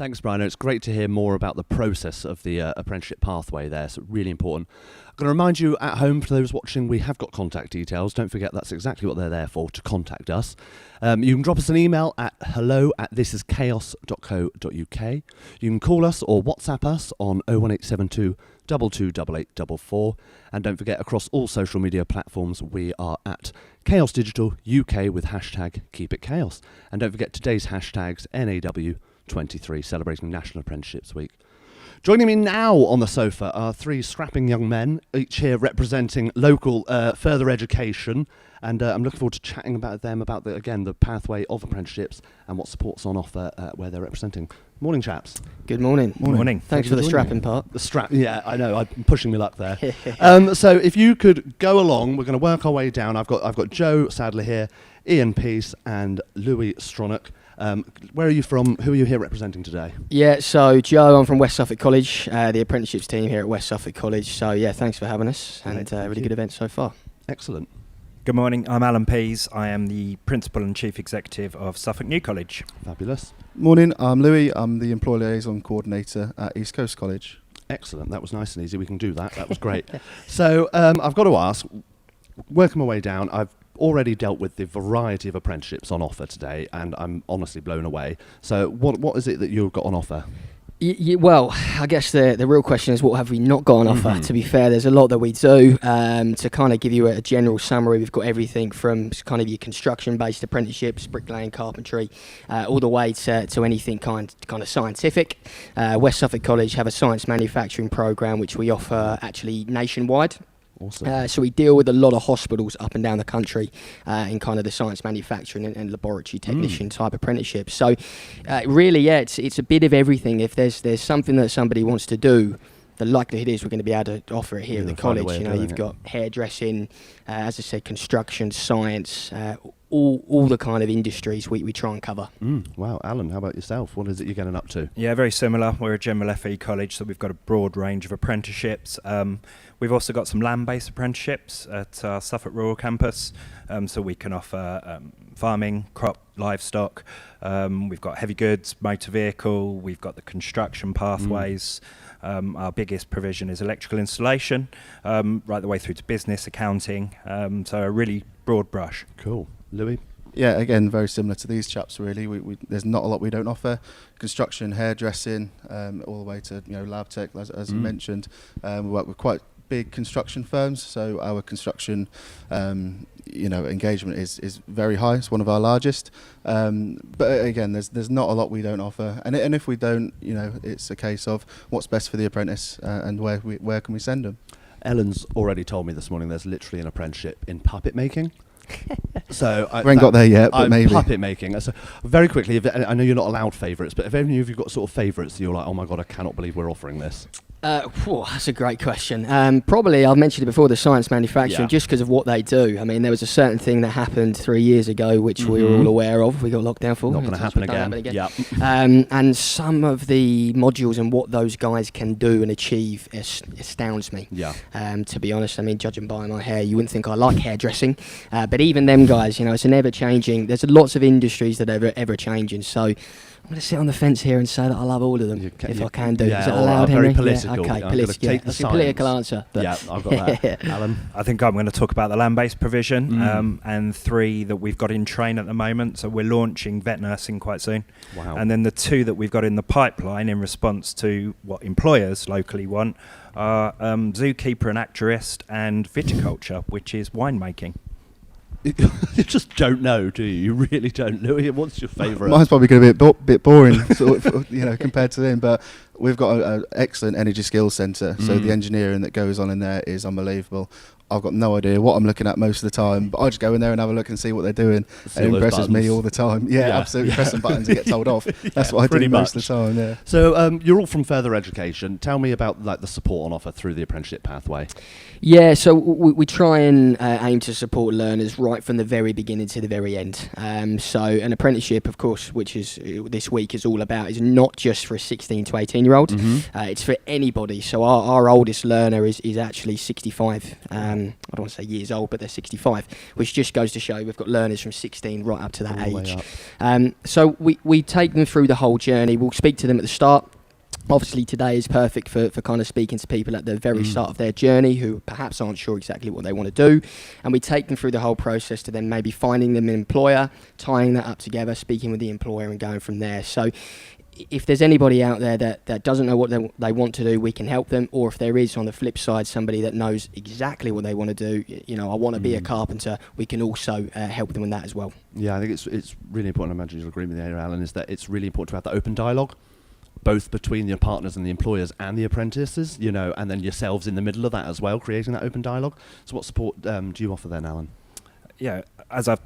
Thanks, Brian. It's great to hear more about the process of the apprenticeship pathway there. So really important. I'm going to remind you at home, for those watching, we have got contact details. Don't forget that's exactly what they're there for, to contact us. You can drop us an email at hello@thisischaos.co.uk. You can call us or WhatsApp us on 01872 228844. And don't forget, across all social media platforms, we are at Chaos Digital UK with hashtag #KeepItChaos. And don't forget today's hashtags NAW23, celebrating National Apprenticeships Week. Joining me now on the sofa are three strapping young men, each here representing local further education. And I'm looking forward to chatting about them, about the pathway of apprenticeships and what support's on offer where they're representing. Morning, chaps. Good morning. Morning. Thanks for the strapping part. The strap, yeah, I know. I'm pushing my luck there. So if you could go along, we're going to work our way down. I've got Joe Sadler here, Ian Pease, and Louie Stronach. Where are you from? Who are you here representing today? Yeah, so Joe, I'm from West Suffolk College, the apprenticeships team here at West Suffolk College. So yeah, thanks for having us, and really good event so far. Excellent. Good morning, I'm Alan Pease. I am the Principal and Chief Executive of Suffolk New College. Fabulous. Morning, I'm Louie. I'm the Employee Liaison Coordinator at East Coast College. Excellent. That was nice and easy. We can do that. That was great. So I've got to ask, working my way down, I've already dealt with the variety of apprenticeships on offer today, and I'm honestly blown away. So what is it that you've got on offer? Well, I guess the real question is, what have we not got on offer? To be fair, there's a lot that we do. To kind of give you a general summary, we've got everything from kind of your construction-based apprenticeships, bricklaying, carpentry, all the way to anything kind of scientific. West Suffolk College have a science manufacturing program which we offer actually nationwide. Awesome. So we deal with a lot of hospitals up and down the country in kind of the science manufacturing and laboratory technician type apprenticeship. So really, yeah, it's a bit of everything. If there's something that somebody wants to do, the likelihood is we're going to be able to offer it here at the college. You know, you've got hairdressing, as I said, construction, science, all the kind of industries we try and cover. Wow, Alan, how about yourself? What is it you're getting up to? Yeah, very similar. We're a general FE college, so we've got a broad range of apprenticeships. We've also got some land-based apprenticeships at our Suffolk Rural Campus, so we can offer farming, crop, livestock. We've got heavy goods, motor vehicle. We've got the construction pathways. Our biggest provision is electrical installation, right the way through to business, accounting. So a really broad brush. Cool. Louie? Yeah, again, very similar to these chaps, really. There's not a lot we don't offer. Construction, hairdressing, all the way to lab tech, as you mentioned. We work with quite big construction firms, so our construction engagement is very high. It's one of our largest. But again, there's not a lot we don't offer, and if we don't, it's a case of what's best for the apprentice and where can we send them. Ellen's already told me this morning there's literally an apprenticeship in puppet making. So we haven't got there yet, but maybe. Puppet making. So very quickly, I know you're not allowed favourites, but if any of you've got sort of favourites, you're like, oh my god, I cannot believe we're offering this. That's a great question. Probably, I've mentioned it before, the science manufacturing, just because of what they do. I mean, there was a certain thing that happened 3 years ago, which we were all aware of. We got locked down for. Not going to happen again. Yep. And some of the modules and what those guys can do and achieve astounds me. Yeah. To be honest, I mean, judging by my hair, you wouldn't think I like hairdressing. But even them guys, it's an ever-changing. There's lots of industries that are ever-changing. So I'm going to sit on the fence here and say that I love all of them, if I can do. Yeah, is that allowed, Henry? Very political. Yeah, okay, that's a political answer. Yeah, I've got that. Alan? I think I'm going to talk about the land-based provision and 3 that we've got in train at the moment. So we're launching vet nursing quite soon. Wow. And then the 2 that we've got in the pipeline in response to what employers locally want are zookeeper and actuarist and viticulture, which is winemaking. You just don't know, do you? You really don't know. What's your favourite? Mine's probably going to be a bit boring, sort of, compared to them. But we've got an excellent energy skills centre, so the engineering that goes on in there is unbelievable. I've got no idea what I'm looking at most of the time, but I just go in there and have a look and see what they're doing. It impresses me all the time. Yeah, absolutely. Press some buttons and get told off. That's what I do most of the time. Yeah. So you're all from further education. Tell me about the support on offer through the apprenticeship pathway. Yeah, so we try and aim to support learners right from the very beginning to the very end. So an apprenticeship, of course, which is this week is all about, is not just for a 16 to 18-year-old. It's for anybody. So our oldest learner is actually 65. don't want to say years old, but they're 65, which just goes to show we've got learners from 16 right up to that All the way age. up. So we take them through the whole journey. We'll speak to them at the start. Obviously, today is perfect for kind of speaking to people at the very start of their journey who perhaps aren't sure exactly what they want to do. And we take them through the whole process to then maybe finding them an employer, tying that up together, speaking with the employer and going from there. So if there's anybody out there that doesn't know what they want to do, we can help them. Or if there is, on the flip side, somebody that knows exactly what they want to do, I want to be a carpenter, we can also help them with that as well. Yeah, I think it's really important. I imagine you'll agree with me there, Alan, is that it's really important to have that open dialogue, both between your partners and the employers and the apprentices, and then yourselves in the middle of that as well, creating that open dialogue. So what support do you offer then, Alan? Yeah, as I've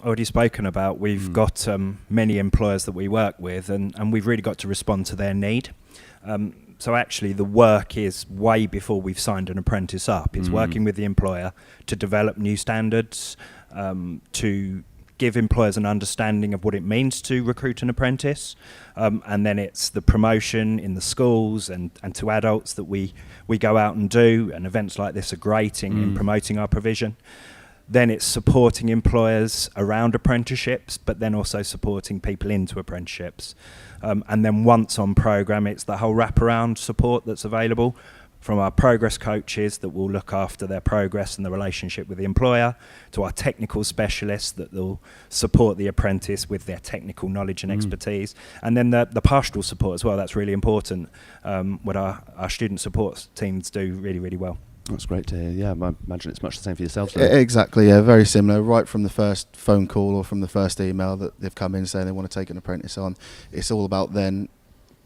already spoken about, we've got many employers that we work with, and we've really got to respond to their need. So actually the work is way before we've signed an apprentice up. It's working with the employer to develop new standards, to give employers an understanding of what it means to recruit an apprentice, and then it's the promotion in the schools and to adults that we go out and do, and events like this are great in promoting our provision. Then it's supporting employers around apprenticeships, but then also supporting people into apprenticeships. And then once on programme, it's the whole wraparound support that's available from our progress coaches that will look after their progress and the relationship with the employer, to our technical specialists that will support the apprentice with their technical knowledge and expertise, and then the pastoral support as well. That's really important. What our student support teams do really, really well. That's great to hear. Yeah, I imagine it's much the same for yourselves. Exactly, yeah, very similar. Right from the first phone call or from the first email that they've come in saying they want to take an apprentice on, it's all about then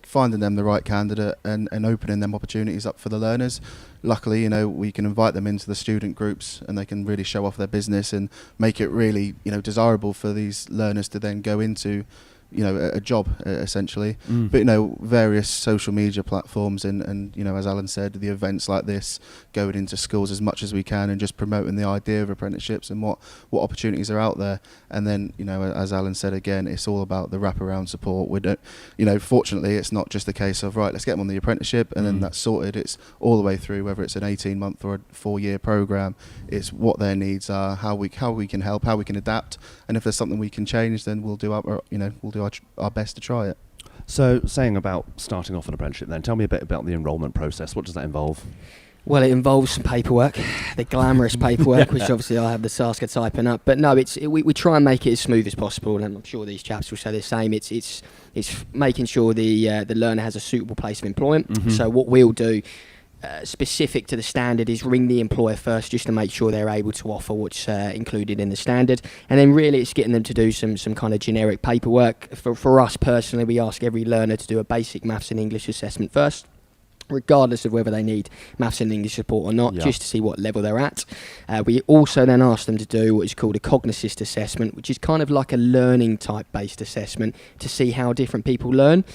finding them the right candidate and opening them opportunities up for the learners. Luckily, we can invite them into the student groups and they can really show off their business and make it really, desirable for these learners to then go into a job essentially. But various social media platforms and as Alan said, the events like this, going into schools as much as we can and just promoting the idea of apprenticeships and what opportunities are out there. And then as Alan said again, it's all about the wraparound support. We don't fortunately it's not just a case of right, let's get them on the apprenticeship and then that's sorted. It's all the way through, whether it's an 18-month or a 4-year program. It's what their needs are, how we can help, how we can adapt, and if there's something we can change, then we'll do our best to try it. So saying about starting off an apprenticeship then, tell me a bit about the enrolment process. What does that involve? Well, it involves some paperwork, the glamorous paperwork, which obviously I have the task of typing up. But no, we try and make it as smooth as possible, and I'm sure these chaps will say the same. It's making sure the learner has a suitable place of employment. So what we'll do, specific to the standard, is ring the employer first just to make sure they're able to offer what's included in the standard, and then really it's getting them to do some kind of generic paperwork. For us personally, we ask every learner to do a basic maths and English assessment first, regardless of whether they need maths and English support or not, just to see what level they're at. We also then ask them to do what is called a cognoscist assessment, which is kind of like a learning type based assessment to see how different people learn.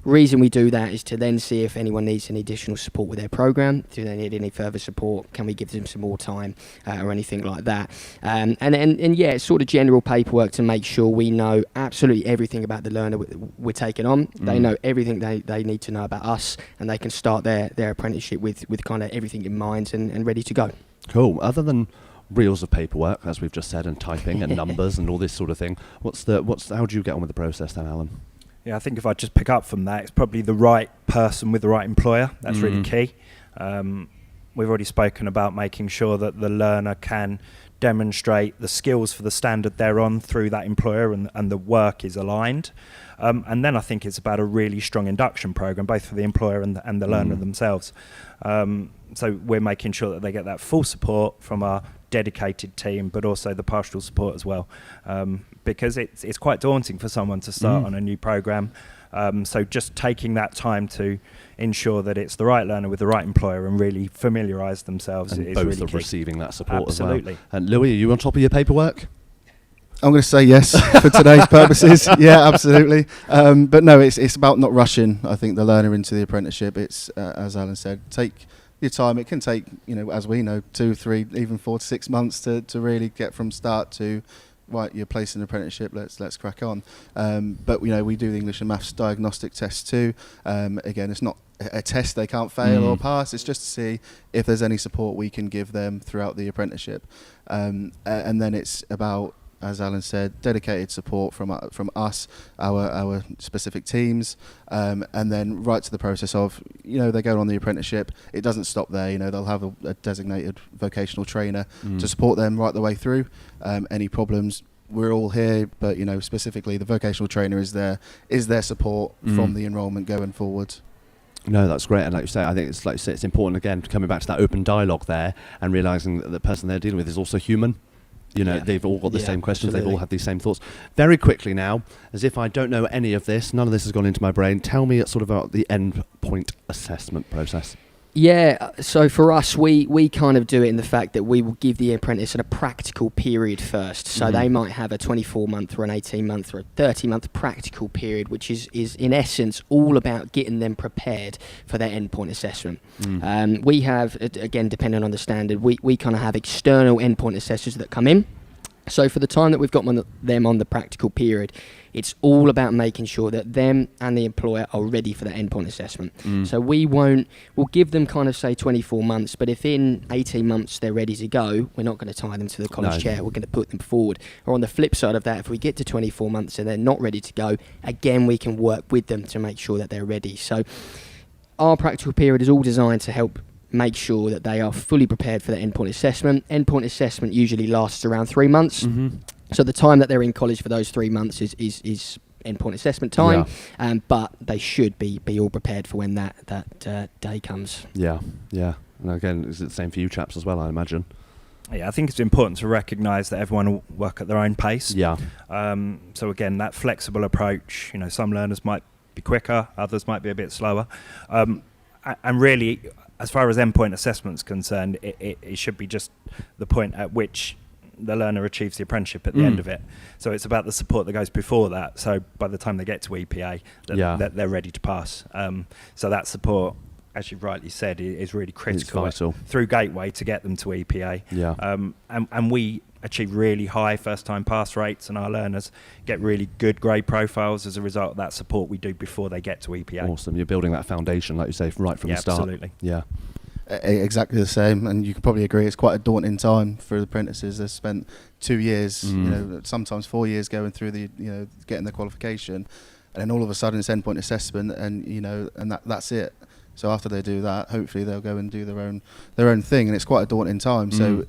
Reason we do that is to then see if anyone needs any additional support with their program. Do they need any further support? Can we give them some more time or anything like that? And it's sort of general paperwork to make sure we know absolutely everything about the learner we're taking on. They know everything they need to know about us, and they can start their apprenticeship with kind of everything in mind and ready to go. Cool. Other than reels of paperwork, as we've just said, and typing and numbers and all this sort of thing, how do you get on with the process then, Alan? Yeah, I think if I just pick up from that, it's probably the right person with the right employer. That's really key. We've already spoken about making sure that the learner can demonstrate the skills for the standard they're on through that employer and the work is aligned. And then I think it's about a really strong induction program, both for the employer and the learner themselves. So we're making sure that they get that full support from our dedicated team, but also the pastoral support as well, because it's quite daunting for someone to start on a new program. So just taking that time to ensure that it's the right learner with the right employer and really familiarise themselves and is both really of key. receiving that support Absolutely. as well. And Louie, are you on top of your paperwork? I'm going to say yes for today's purposes. Yeah, absolutely. But no, it's about not rushing, I think, the learner into the apprenticeship. It's, as Alan said, take your time. It can take, as we know, 2, 3, even 4 to 6 months to really get from start to right, you're placed in an apprenticeship, let's crack on. But we do the English and Maths diagnostic tests too. Again, it's not a test they can't fail or pass. It's just to see if there's any support we can give them throughout the apprenticeship. And then it's about, as Alan said, dedicated support from us, our specific teams, and then right to the process of, they go on the apprenticeship. It doesn't stop there. They'll have a designated vocational trainer to support them right the way through. Any problems, we're all here, but specifically the vocational trainer is their support from the enrolment going forward. No, that's great. And like you say, I think it's important, again, coming back to that open dialogue there and realising that the person they're dealing with is also human. They've all got the same questions. Absolutely. They've all had these same thoughts. Very quickly now, as if I don't know any of this, none of this has gone into my brain, tell me sort of about the end point assessment process. Yeah, so for us, we kind of do it in the fact that we will give the apprentice a practical period first. So they might have a 24-month or an 18-month or a 30-month practical period, which is in essence all about getting them prepared for their endpoint assessment. We have, again, depending on the standard, we kind of have external endpoint assessors that come in. So for the time that we've got them on the practical period, it's all about making sure that them and the employer are ready for that endpoint assessment. So we'll give them kind of say 24 months, but if in 18 months they're ready to go, we're not going to tie them to the college chair. We're going to put them forward. Or on the flip side of that, if we get to 24 months and they're not ready to go, again, we can work with them to make sure that they're ready. So our practical period is all designed to help make sure that they are fully prepared for the endpoint assessment. Endpoint assessment usually lasts around 3 months. So the time that they're in college for those 3 months is endpoint assessment time. But they should be all prepared for when that day comes. Yeah. And again, is it the same for you chaps as well, I imagine? Yeah, I think it's important to recognise that everyone will work at their own pace. So again, that flexible approach, some learners might be quicker, others might be a bit slower. And really, as far as endpoint assessment is concerned, it should be just the point at which the learner achieves the apprenticeship at the end of it. So it's about the support that goes before that. So by the time they get to EPA, that they're ready to pass. So that support, as you've rightly said, is really critical. It's vital. Through Gateway to get them to EPA. And we achieve really high first-time pass rates, and our learners get really good grade profiles as a result of that support we do before they get to EPA. Awesome. You're building that foundation, like you say, right from the start. Absolutely. Yeah. Exactly the same, and you can probably agree it's quite a daunting time for the apprentices. They've spent 2 years, sometimes 4 years going through getting the qualification, and then all of a sudden it's endpoint assessment, and that's it. So after they do that, hopefully they'll go and do their own thing, and it's quite a daunting time. So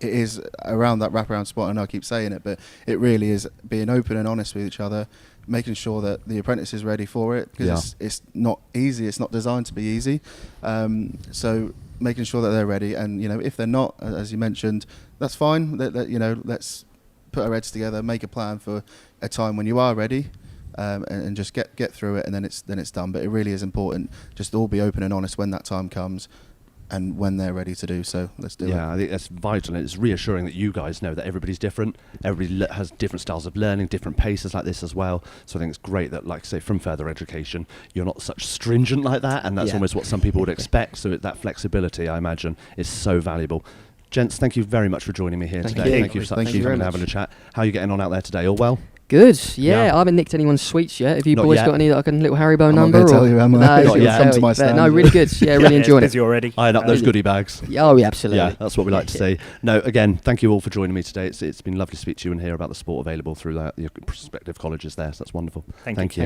it is around that wraparound spot. I know I keep saying it, but it really is being open and honest with each other, making sure that the apprentice is ready for it, because it's not easy. It's not designed to be easy. So making sure that they're ready, and if they're not, as you mentioned, that's fine. Let's put our heads together, make a plan for a time when you are ready, and just get through it, and then it's done. But it really is important just to all be open and honest when that time comes, and when they're ready to do so. Let's do it. Yeah, I think that's vital, and it's reassuring that you guys know that everybody's different. Everybody has different styles of learning, different paces like this as well. So I think it's great that, like I say, from further education, you're not such stringent like that, and that's almost what some people would expect. So that flexibility, I imagine, is so valuable. Gents, thank you very much for joining me here today. Thank you for coming and having a chat. How are you getting on out there today? All well? Good, yeah. I haven't nicked anyone's sweets yet. Have you boys got any like a little Haribo number? I'm not going to tell you, am I? No, Come to my stand. No, really good. Yeah, really enjoying it. Busy already. Iron up those goodie bags. Oh, yeah, absolutely. Yeah, that's what we like to see. No, again, thank you all for joining me today. It's been lovely to speak to you and hear about the sport available through your prospective colleges there. So that's wonderful. Thank you.